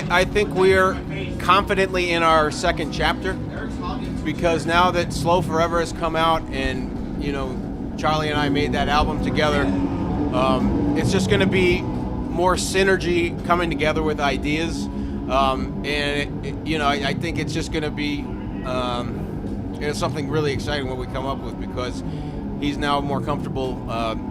I think we're confidently in our second chapter, because now that Slow Forever has come out and, you know, Charlie and I made that album together, it's just going to be more synergy coming together with ideas. I think it's just going to be something really exciting what we come up with, because he's now more comfortable,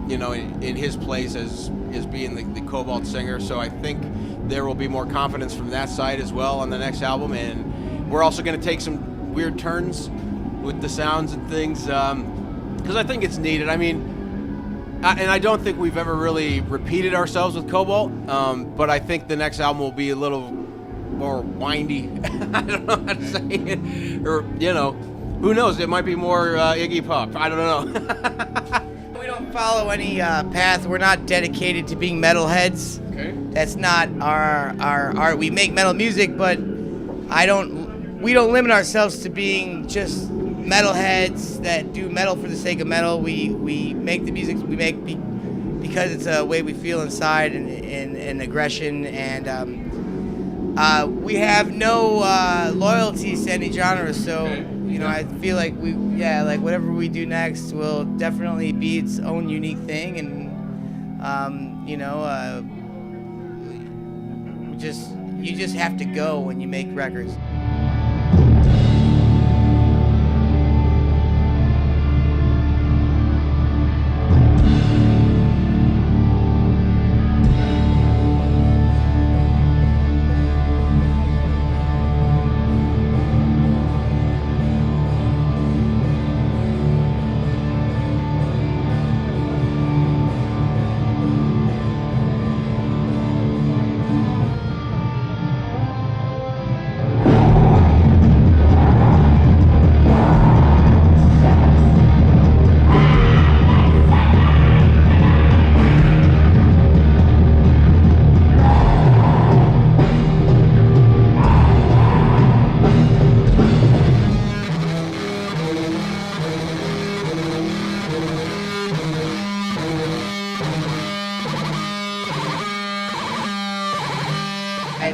in his place as being the Cobalt singer. So I think there will be more confidence from that side as well on the next album. And we're also going to take some weird turns with the sounds and things, because I think it's needed. I mean, and I don't think we've ever really repeated ourselves with Cobalt, but I think the next album will be a little more windy. I don't know how to say it. Or, who knows? It might be more Iggy Pop. I don't know. We don't follow any path. We're not dedicated to being metalheads. Okay. That's not our we make metal music, but we don't limit ourselves to being just metalheads that do metal for the sake of metal. We make the music we make because it's a way we feel inside and aggression, and we have no loyalties to any genre. So I feel like whatever we do next will definitely be its own unique thing, and you just have to go when you make records.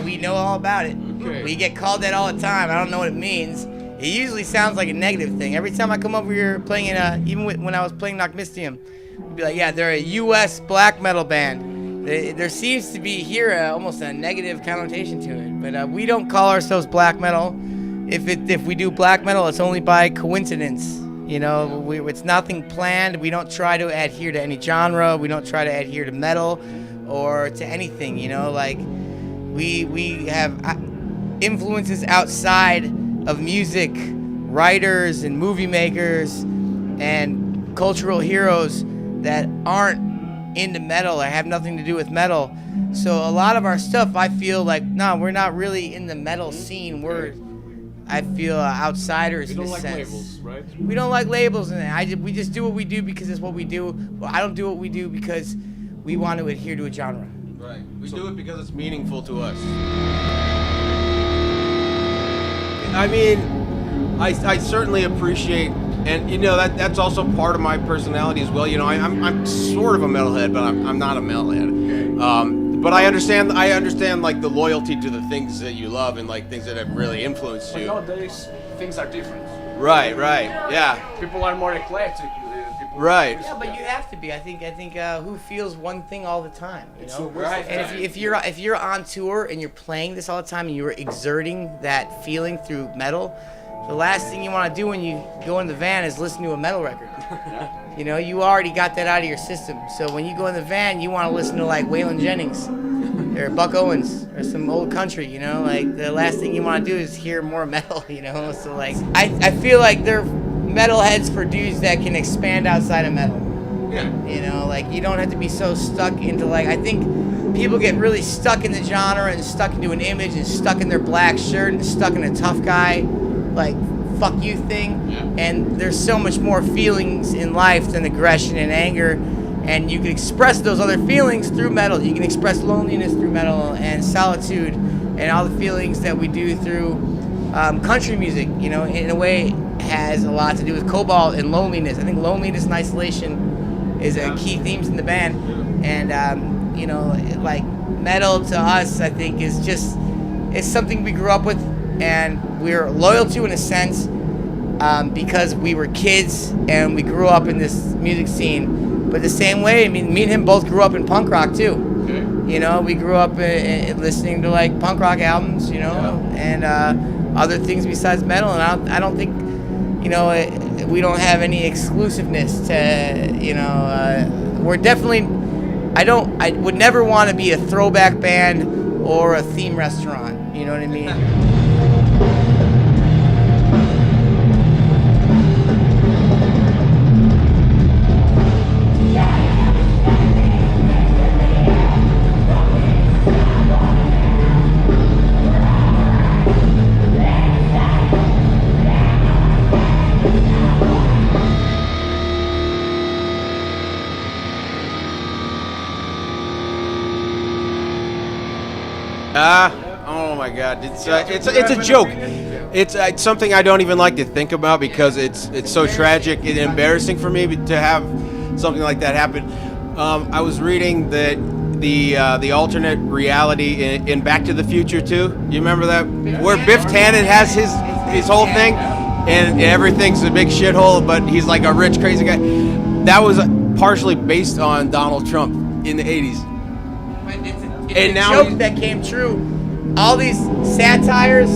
We know all about it. Okay. We get called that all the time. I don't know what it means. It usually sounds like a negative thing. Every time I come over here playing even when I was playing Knockmistium, we'd be like, yeah, they're a U.S. black metal band. There seems to be here almost a negative connotation to it, but we don't call ourselves black metal. If we do black metal, it's only by coincidence. It's nothing planned. We don't try to adhere to any genre. We don't try to adhere to metal or to anything. We have influences outside of music, writers and movie makers and cultural heroes that aren't into metal or have nothing to do with metal. So a lot of our stuff, I feel like, no, we're not really in the metal scene. I feel outsiders in a sense. We don't like labels, right? We don't like labels, and we just do what we do because it's what we do. Well, I don't do what we do because we want to adhere to a genre. Right. We do it because it's meaningful to us. I mean, I certainly appreciate, and that's also part of my personality as well. I'm sort of a metalhead, but I'm not a metalhead. Okay. But I understand like the loyalty to the things that you love and like things that have really influenced you. But nowadays, things are different. Right. Yeah. People are more eclectic. Right. Yeah, but you have to be. I think who feels one thing all the time, Right. And if you're on tour and you're playing this all the time and you're exerting that feeling through metal, the last thing you want to do when you go in the van is listen to a metal record. You already got that out of your system. So when you go in the van, you want to listen to like Waylon Jennings or Buck Owens or some old country. Like the last thing you want to do is hear more metal. So like I feel like they're metalheads for dudes that can expand outside of metal. Yeah. Like you don't have to be so stuck into I think people get really stuck in the genre and stuck into an image and stuck in their black shirt and stuck in a tough guy, fuck you thing. Yeah. And there's so much more feelings in life than aggression and anger, and you can express those other feelings through metal. You can express loneliness through metal and solitude and all the feelings that we do through country music, in a way has a lot to do with Cobalt and loneliness. I think loneliness and isolation is a key themes in the band. And, metal to us, I think, is just it's something we grew up with, and we're loyal to in a sense, because we were kids and we grew up in this music scene. But the same way, I mean, me and him both grew up in punk rock too. You know, we grew up listening to like punk rock albums, you know, and other things besides metal. And I don't think, you know, we don't have any exclusiveness to, you know, we're definitely. I would never want to be a throwback band or a theme restaurant. You know what I mean? Oh my God! It's a joke. It's something I don't even like to think about because it's so tragic and embarrassing for me to have something like that happen. I was reading that the alternate reality in Back to the Future 2. You remember that? Where Biff Tannen has his whole thing, and everything's a big shithole, but he's like a rich, crazy guy. That was partially based on Donald Trump in the 80s. It's a joke that came true. All these satires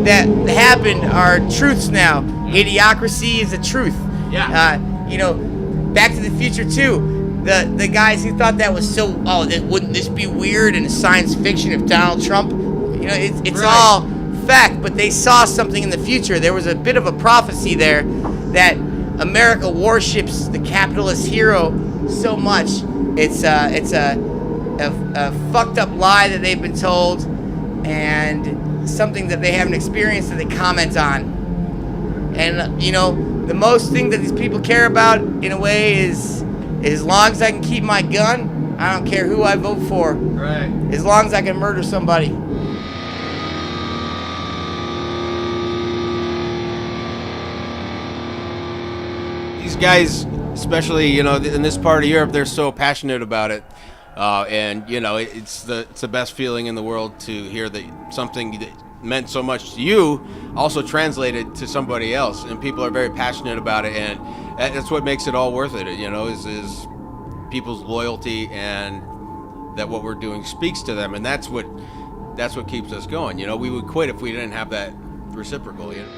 that happened are truths now. Idiocracy is a truth. Yeah. You know, Back to the Future 2. The guys who thought that was so, wouldn't this be weird in science fiction if Donald Trump, you know, it's Right. all fact, but they saw something in the future. There was a bit of a prophecy there that America worships the capitalist hero so much. It's a fucked up lie that they've been told, and something that they haven't experienced that they comment on. And you know, the most thing that these people care about in a way is as long as I can keep my gun, I don't care who I vote for. Right. As long as I can murder somebody. These guys, especially, you know, in this part of Europe, they're so passionate about it. And you know, it's the best feeling in the world to hear that something that meant so much to you also translated to somebody else, and people are very passionate about it, and that's what makes it all worth it. You know, is people's loyalty, and that what we're doing speaks to them, and that's what keeps us going. You know, we would quit if we didn't have that reciprocal. You know.